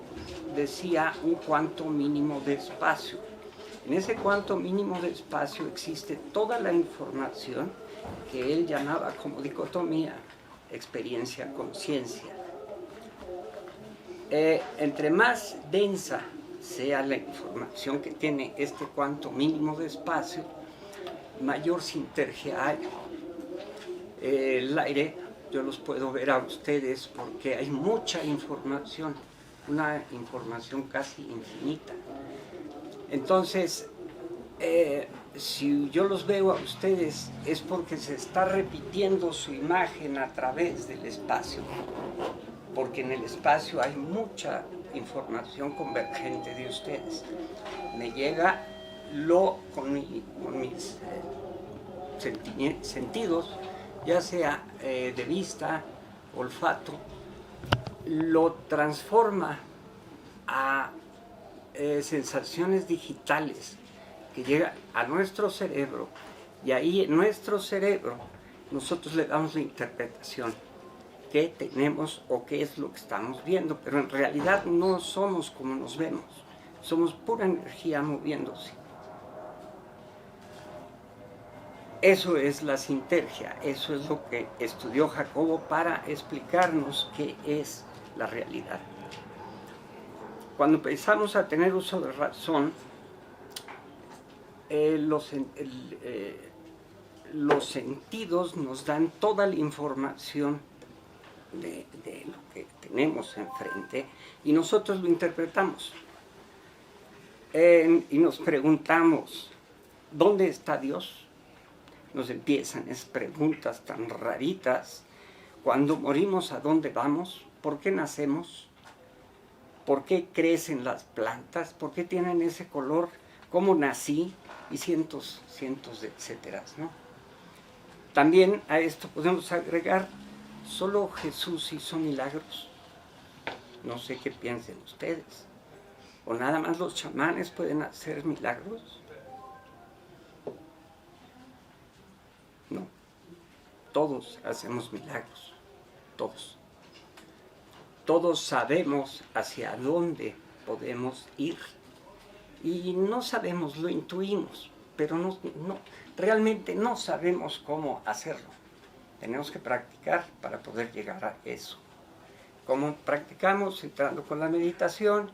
decía, un cuanto mínimo de espacio. En ese cuanto mínimo de espacio existe toda la información que él llamaba como dicotomía, experiencia-conciencia. Entre más densa sea la información que tiene este cuanto mínimo de espacio, mayor sintergia hay. El aire, yo los puedo ver a ustedes porque hay mucha información, una información casi infinita. Entonces, si yo los veo a ustedes es porque se está repitiendo su imagen a través del espacio, porque en el espacio hay mucha información convergente de ustedes. Me llega con mis sentidos, ya sea de vista, olfato, lo transforma a sensaciones digitales que llegan a nuestro cerebro, y ahí en nuestro cerebro nosotros le damos la interpretación que tenemos o qué es lo que estamos viendo, pero en realidad no somos como nos vemos, somos pura energía moviéndose. Eso es la sintergia, eso es lo que estudió Jacobo para explicarnos qué es la realidad. Cuando empezamos a tener uso de razón, los sentidos nos dan toda la información de lo que tenemos enfrente y nosotros lo interpretamos. Y nos preguntamos, ¿dónde está Dios? Nos empiezan esas preguntas tan raritas. Cuando morimos, ¿a dónde vamos? ¿Por qué nacemos? ¿Por qué crecen las plantas? ¿Por qué tienen ese color? ¿Cómo nací? Y cientos de etcéteras, ¿no? También a esto podemos agregar, solo Jesús hizo milagros. No sé qué piensen ustedes. ¿O nada más los chamanes pueden hacer milagros? No. Todos hacemos milagros. Todos. Todos sabemos hacia dónde podemos ir. Y no sabemos, lo intuimos, pero realmente no sabemos cómo hacerlo. Tenemos que practicar para poder llegar a eso. ¿Cómo practicamos? Entrando con la meditación,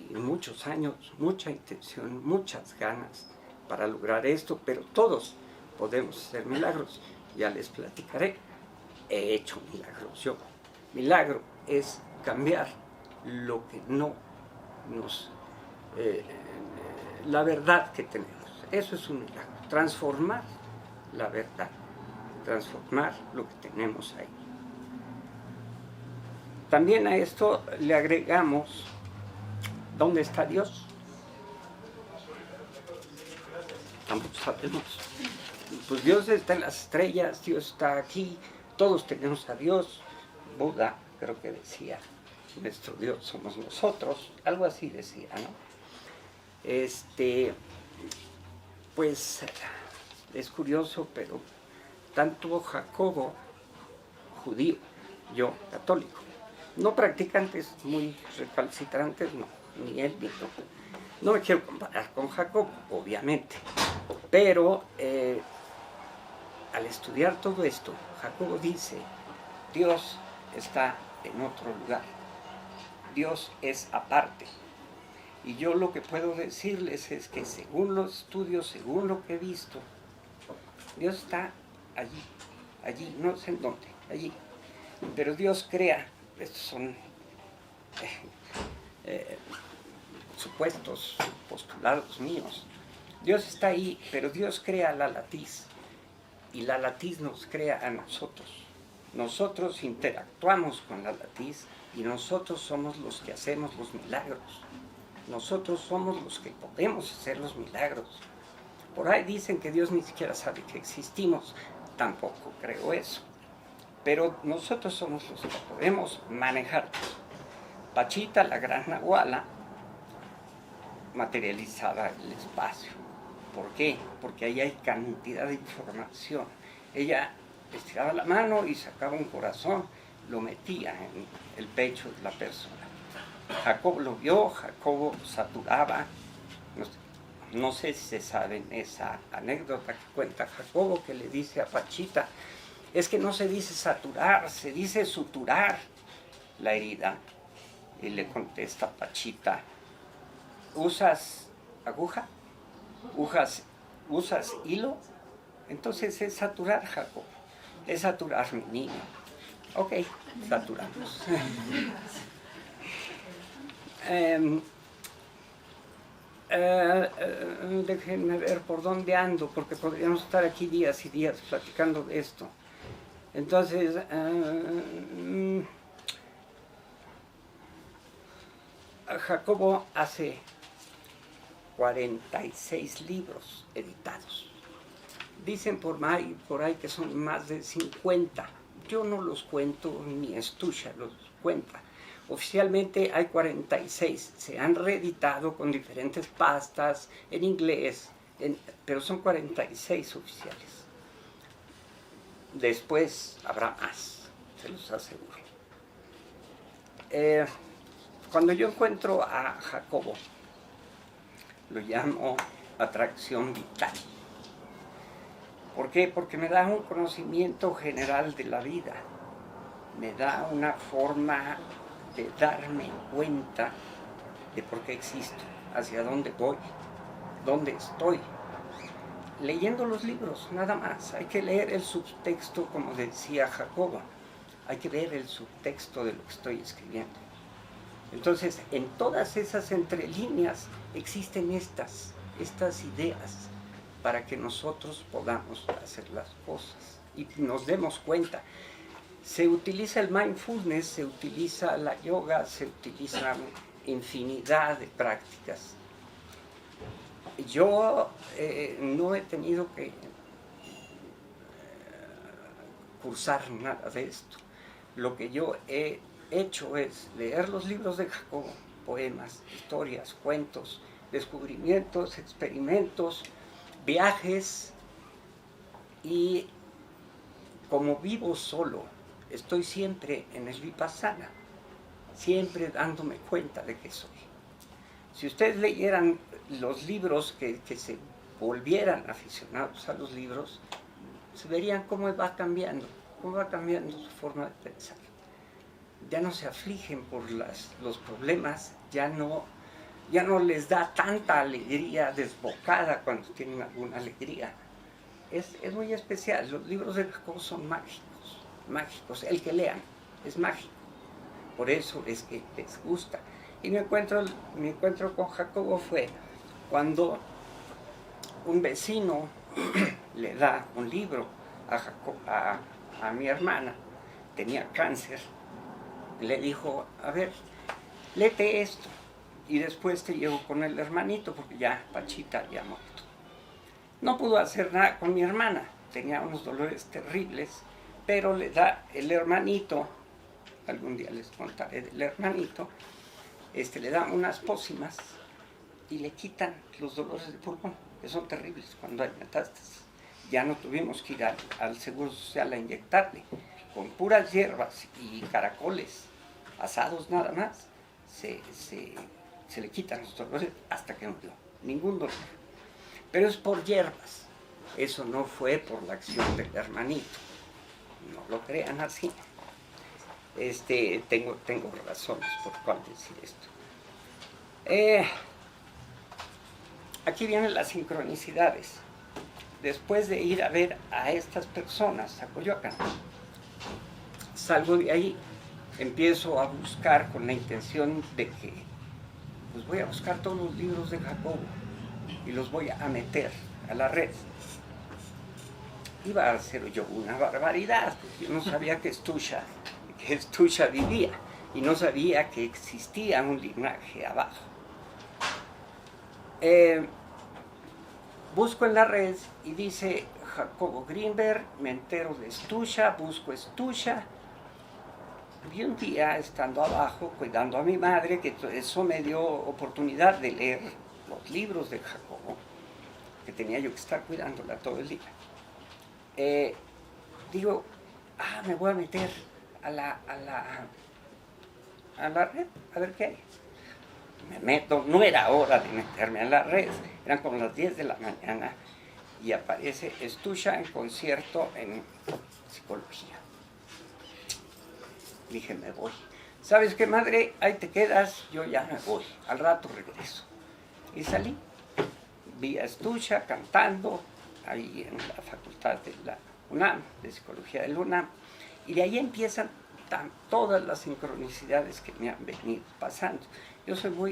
y muchos años, mucha intención, muchas ganas para lograr esto, pero todos podemos hacer milagros. Ya les platicaré. He hecho milagros yo. Milagro es cambiar lo que no nos... la verdad que tenemos. Eso es un milagro. Transformar la verdad. Transformar lo que tenemos ahí. También a esto le agregamos, ¿dónde está Dios? Tampoco sabemos. Pues Dios está en las estrellas, Dios está aquí, todos tenemos a Dios. Buda creo que decía, nuestro Dios somos nosotros, algo así decía, ¿no? Pues es curioso, pero tanto Jacobo, judío, yo, católico, no practicantes muy recalcitrantes, no, ni él ni yo. No me quiero comparar con Jacobo, obviamente, pero al estudiar todo esto, Jacobo dice, Dios está en otro lugar, Dios es aparte. Y yo lo que puedo decirles es que según los estudios, según lo que he visto, Dios está allí, no sé en dónde, allí. Pero Dios crea, estos son supuestos, postulados míos. Dios está ahí, pero Dios crea la latiz. Y la latiz nos crea a nosotros. Nosotros interactuamos con la latiz y nosotros somos los que hacemos los milagros. Nosotros somos los que podemos hacer los milagros. Por ahí dicen que Dios ni siquiera sabe que existimos. Tampoco creo eso. Pero nosotros somos los que podemos manejar. Pachita, la gran nahuala, materializada en el espacio. ¿Por qué? Porque ahí hay cantidad de información. Ella estiraba la mano y sacaba un corazón, lo metía en el pecho de la persona. Jacobo lo vio, Jacobo saturaba. No sé si se saben esa anécdota que cuenta Jacobo, que le dice a Pachita, es que no se dice saturar, se dice suturar la herida. Y le contesta Pachita, ¿usas aguja? ¿Usas hilo? Entonces es saturar, Jacobo. Es saturar, mi niño. Ok, saturamos. Déjenme ver por dónde ando, porque podríamos estar aquí días y días platicando de esto. Entonces, Jacobo hace 46 libros editados. Dicen por ahí que son más de 50. Yo no los cuento, ni Estusha los cuenta. Oficialmente hay 46. Se han reeditado con diferentes pastas, en inglés, pero son 46 oficiales. Después habrá más, se los aseguro. Cuando yo encuentro a Jacobo, lo llamo atracción vital. ¿Por qué? Porque me da un conocimiento general de la vida, me da una forma de darme cuenta de por qué existo, hacia dónde voy, dónde estoy. Leyendo los libros, nada más. Hay que leer el subtexto, como decía Jacobo. Hay que ver el subtexto de lo que estoy escribiendo. Entonces, en todas esas entrelíneas existen estas ideas para que nosotros podamos hacer las cosas y nos demos cuenta. Se utiliza el mindfulness, se utiliza la yoga, se utilizan infinidad de prácticas. Yo no he tenido que cursar nada de esto. Lo que yo he hecho es leer los libros de Jacobo, poemas, historias, cuentos, descubrimientos, experimentos, viajes, y como vivo solo, estoy siempre en el vipassana, siempre dándome cuenta de que soy. Si ustedes leyeran los libros, que se volvieran aficionados a los libros, se verían cómo va cambiando su forma de pensar. Ya no se afligen por los problemas, ya no les da tanta alegría desbocada cuando tienen alguna alegría. Es muy especial. Los libros de Jacobo son mágicos. El que lean es mágico. Por eso es que les gusta. Y mi encuentro con Jacobo fue cuando un vecino le da un libro a mi hermana, tenía cáncer, le dijo, a ver, léete esto, y después te llevo con el hermanito, porque ya Pachita había muerto. No pudo hacer nada con mi hermana, tenía unos dolores terribles, pero le da el hermanito, algún día les contaré del hermanito, le da unas pócimas y le quitan los dolores de pulmón, que son terribles cuando hay metástasis. Ya no tuvimos que ir al Seguro Social a inyectarle. Con puras hierbas y caracoles asados nada más, se le quitan los dolores hasta que murió. Ningún dolor. Pero es por hierbas. Eso no fue por la acción del hermanito. No lo crean así. Tengo razones por cuál decir esto. Aquí vienen las sincronicidades. Después de ir a ver a estas personas a Coyoacán, salgo de ahí, empiezo a buscar con la intención de que pues voy a buscar todos los libros de Jacobo y los voy a meter a la red. Iba a hacer yo una barbaridad, porque yo no sabía que Stusha vivía y no sabía que existía un linaje abajo. Busco en la red y dice Jacobo Greenberg, me entero de Stusha, busco Stusha. Y un día, estando abajo, cuidando a mi madre, que eso me dio oportunidad de leer los libros de Jacobo, que tenía yo que estar cuidándola todo el día. Digo, me voy a meter a la red, a ver qué hay. Me meto, no era hora de meterme a la red, eran como las 10 de la mañana, y aparece Stusha en concierto en psicología. Dije, me voy. ¿Sabes qué, madre? Ahí te quedas, yo ya me voy, al rato regreso. Y salí, vi a Stusha cantando ahí en la facultad de la UNAM, de psicología de la UNAM, y de ahí empiezan todas las sincronicidades que me han venido pasando. Yo soy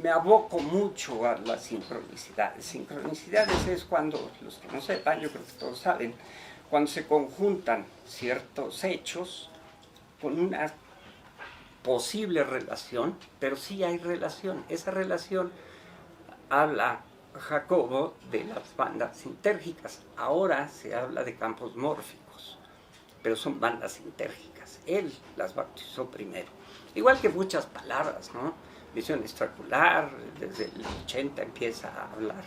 me aboco mucho a las sincronicidades. Sincronicidades es cuando, los que no sepan, yo creo que todos saben, cuando se conjuntan ciertos hechos con una posible relación, pero sí hay relación. Esa relación habla Jacobo de las bandas sintérgicas. Ahora se habla de campos mórficos, pero son bandas sintérgicas. Él las bautizó primero. Igual que muchas palabras, ¿no? Visión extraocular, desde el 80 empieza a hablar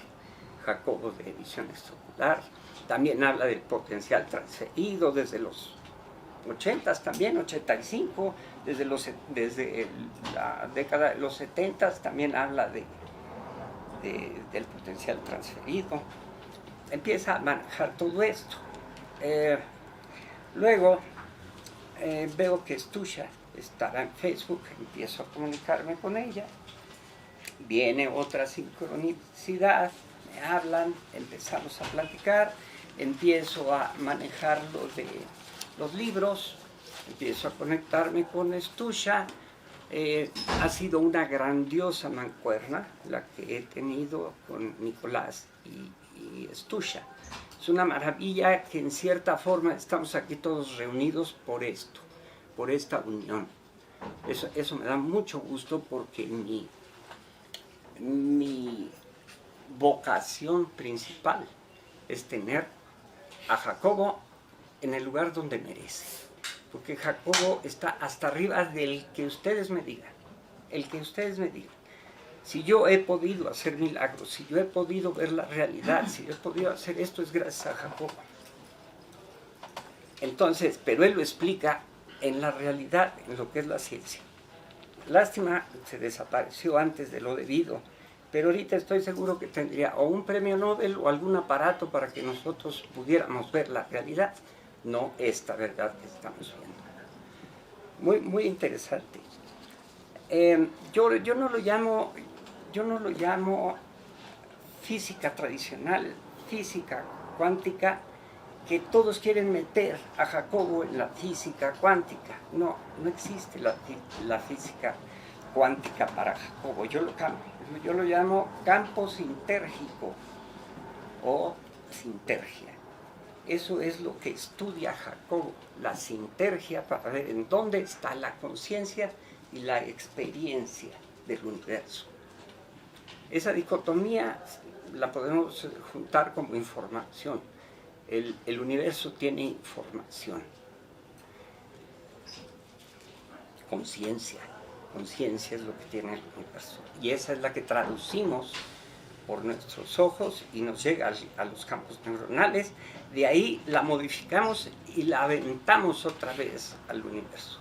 Jacobo de visión extraocular. También habla del potencial transferido desde los 80s también, 85, desde la década de los 70s también habla del potencial transferido. Empieza a manejar todo esto. Luego veo que Stusha estaba en Facebook, empiezo a comunicarme con ella, viene otra sincronicidad, me hablan, empezamos a platicar, empiezo a manejar lo de los libros, empiezo a conectarme con Stusha. Ha sido una grandiosa mancuerna la que he tenido con Nicolás y Stusha. Es una maravilla que en cierta forma estamos aquí todos reunidos por esto, por esta unión. Eso me da mucho gusto porque mi vocación principal es tener a Jacobo en el lugar donde merece. Porque Jacobo está hasta arriba del que ustedes me digan, el que ustedes me digan. Si yo he podido hacer milagros, si yo he podido ver la realidad, si yo he podido hacer esto, es gracias a Jacobo. Entonces, pero él lo explica en la realidad, en lo que es la ciencia. Lástima, se desapareció antes de lo debido, pero ahorita estoy seguro que tendría o un premio Nobel o algún aparato para que nosotros pudiéramos ver la realidad, no esta verdad que estamos viendo. Muy, muy interesante. Yo no lo llamo física tradicional, física cuántica, que todos quieren meter a Jacobo en la física cuántica. No existe la física cuántica para Jacobo. Yo lo llamo campo sintérgico o sintergia. Eso es lo que estudia Jacobo, la sintergia, para ver en dónde está la conciencia y la experiencia del universo. Esa dicotomía la podemos juntar como información. El universo tiene información. Conciencia es lo que tiene el universo. Y esa es la que traducimos por nuestros ojos y nos llega a los campos neuronales. De ahí la modificamos y la aventamos otra vez al universo.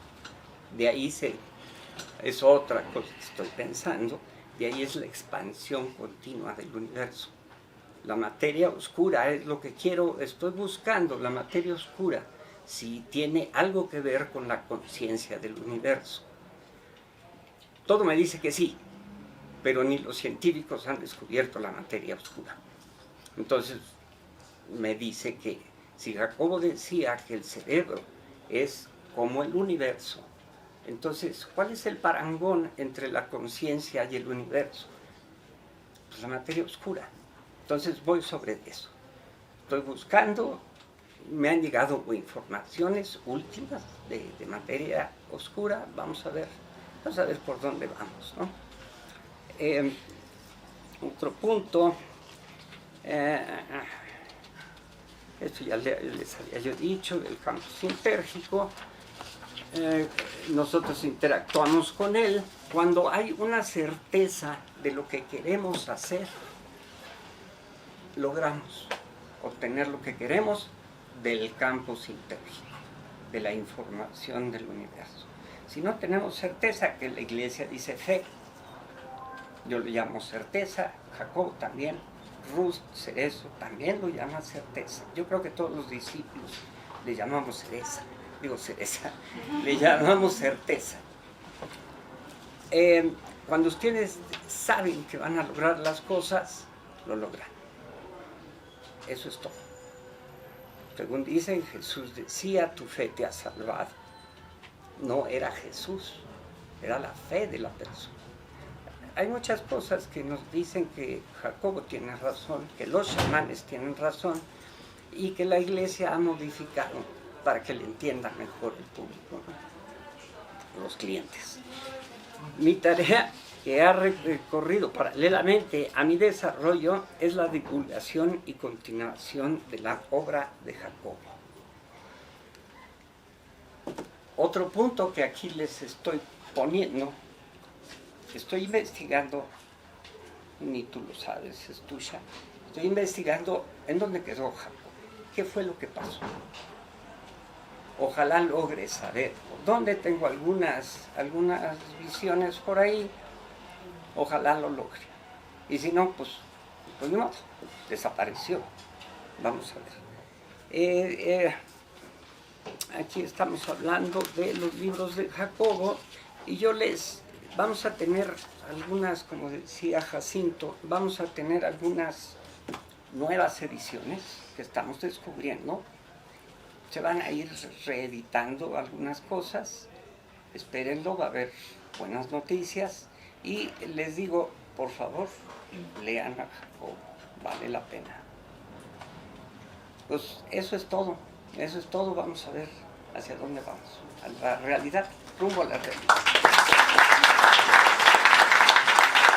De ahí es otra cosa que estoy pensando, de ahí es la expansión continua del universo. La materia oscura es lo que estoy buscando, la materia oscura, si tiene algo que ver con la conciencia del universo. Todo me dice que sí, pero ni los científicos han descubierto la materia oscura. Entonces me dice que si Jacobo decía que el cerebro es como el universo, entonces, ¿cuál es el parangón entre la conciencia y el universo? Pues la materia oscura. Entonces voy sobre eso. Estoy buscando, me han llegado informaciones últimas de materia oscura. Vamos a ver por dónde vamos, ¿no? Otro punto, esto ya les había yo dicho, del campo sintérgico. Nosotros interactuamos con él cuando hay una certeza de lo que queremos hacer. Logramos obtener lo que queremos del campo sintérgico, de la información del universo. Si no tenemos certeza, que la iglesia dice fe, yo lo llamo certeza, Jacobo también, Ruth Cerezo también lo llama certeza. Yo creo que todos los discípulos le llamamos cereza, le llamamos certeza. Cuando ustedes saben que van a lograr las cosas, lo logran. Eso es todo. Según dicen, Jesús decía, tu fe te ha salvado. No era Jesús, era la fe de la persona. Hay muchas cosas que nos dicen que Jacobo tiene razón, que los chamanes tienen razón y que la iglesia ha modificado para que le entienda mejor el público, ¿no? Los clientes. Mi tarea, que ha recorrido paralelamente a mi desarrollo, es la divulgación y continuación de la obra de Jacobo. Otro punto que aquí les estoy poniendo, estoy investigando, ni tú lo sabes, Stusha, estoy investigando en dónde quedó Jacobo, qué fue lo que pasó. ojalá logre saber dónde tengo algunas visiones por ahí, ojalá lo logre. Y si no, pues ni modo, desapareció. Vamos a ver. Aquí estamos hablando de los libros de Jacobo y vamos a tener algunas, como decía Jacinto, vamos a tener algunas nuevas ediciones que estamos descubriendo. Se van a ir reeditando algunas cosas, espérenlo, va a haber buenas noticias y les digo, por favor, lean a Jacobo, vale la pena. Pues eso es todo, vamos a ver hacia dónde vamos, a la realidad, rumbo a la realidad.